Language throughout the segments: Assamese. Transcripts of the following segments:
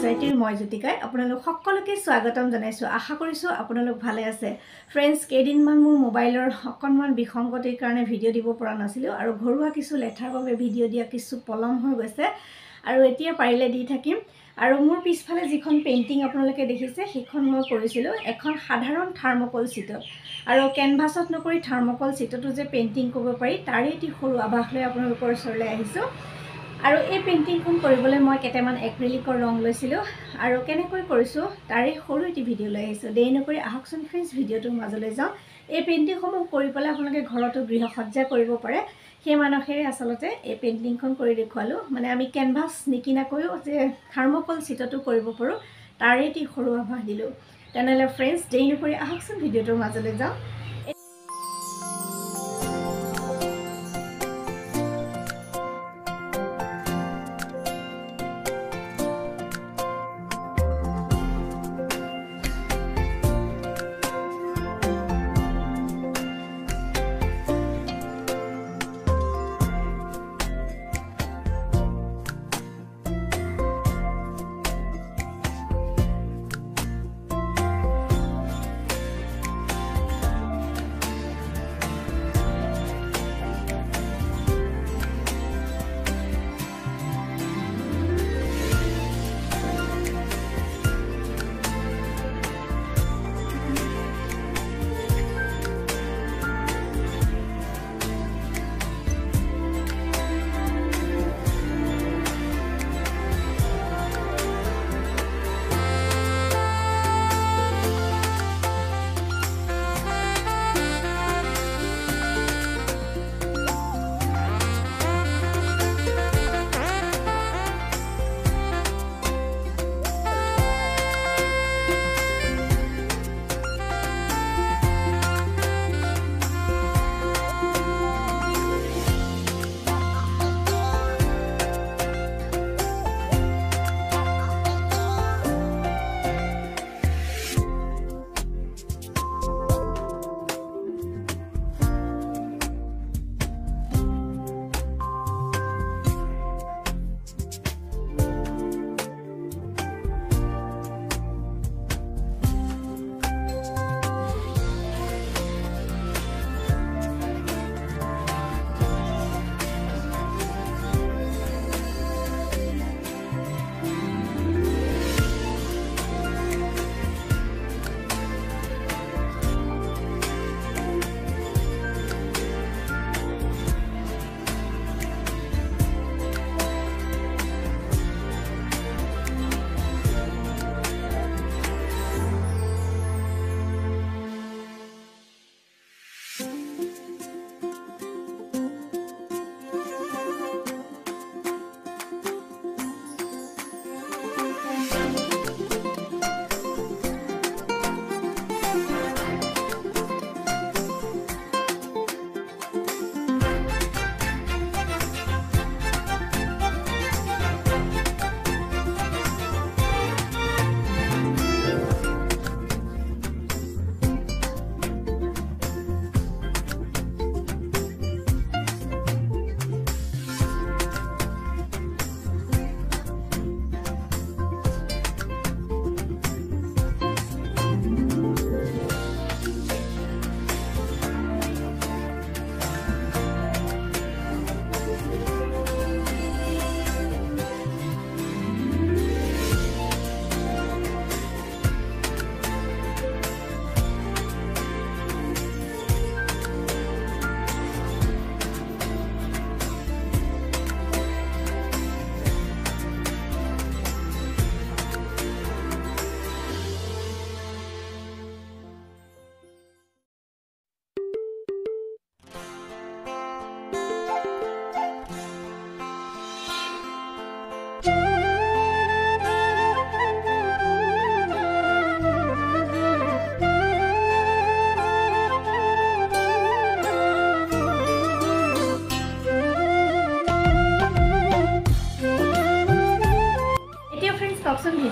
সোসাইটিৰ মই জ্যোতিকাই আপোনালোক সকলোকে স্বাগতম জনাইছো আশা কৰিছো আপোনালোক ভালে আছে ফ্ৰেন্ডছ কেইদিনমান মোৰ মোবাইলৰ অকনমান বিসংগতিৰ কাৰণে ভিডিও দিব পৰা নাছিলো আৰু ঘৰুৱা কিছু লেঠাৰ বাবে ভিডিও দিয়া কিছু পলম হৈ গৈছে আৰু এতিয়া পাৰিলে দি থাকিম আৰু মোৰ পিছফালে যিখন পেইন্টিং আপোনালোকে দেখিছে সেইখন মই কৰিছিলো এখন সাধাৰণ থাৰ্মোকল শীটত আৰু কেনভাছত নকৰি থাৰ্মোকল শীটতো যে পেইন্টিং কৰিব পাৰি তাৰে এটি সৰু আভাস লৈ আপোনালোকৰ ওচৰলৈ আহিছো আৰু এই পেইন্টিংখন কৰিবলৈ মই কেটামান এক্ৰিলিকৰ ৰং লৈছিলো আৰু কেনেকৈ কৰিছো তাৰে সৰু এটি ভিডিও লৈ আহিছো দেৰি নকৰি আহকচোন ফ্ৰেন্ডছ ভিডিওটোৰ মাজলৈ যাওঁ এই পেইন্টিংসমূহ কৰি পেলাই আপোনালোকে ঘৰতো গৃহসজ্জা কৰিব পাৰে সেই মানসেৰে আসলতে এই পেইন্টিংখন কৰি দেখুৱালো মানে আমি কেনভাছ নিকিনাকৈও যে থাৰ্মোকল শীটতো কৰিব পাৰো তাৰে এটি সৰু আভাস দিলো তেনেহলে ফ্ৰেন্ডছ দেৰি নকৰি আহকচোন ভিডিওটোৰ মাজলৈ যাওঁ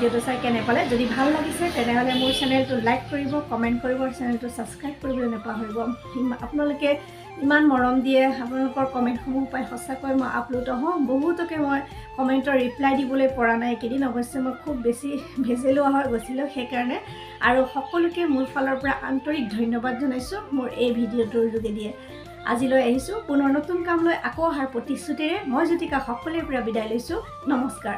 ভিডিঅ'টো চাই কেনে পালে যদি ভাল লাগিছে তেনেহ'লে মোৰ চেনেলটো লাইক কৰিব কমেণ্ট কৰিব চেনেলটো ছাবস্ক্ৰাইব কৰিবলৈ নাপাহৰিব আপোনালোকে ইমান মৰম দিয়ে আপোনালোকৰ কমেণ্টসমূহ পাই সঁচাকৈ মই আপ্লুত হওঁ বহুতকে মই কমেণ্টৰ ৰিপ্লাই দিবলৈ পৰা নাই একেদিন অৱশ্যে মই খুব বেছি ভেজেলোৱা হৈ গৈছিলোঁ সেইকাৰণে আৰু সকলোকে মোৰ ফালৰ পৰা আন্তৰিক ধন্যবাদ জনাইছোঁ মোৰ এই ভিডিঅ'টোৰ যোগেদিয়ে আজিলৈ আহিছোঁ পুনৰ নতুন কাম লৈ আকৌ অহাৰ প্ৰতিশ্ৰুতিৰে মই জ্যোতিকা সকলোৰে পৰা বিদায় লৈছোঁ নমস্কাৰ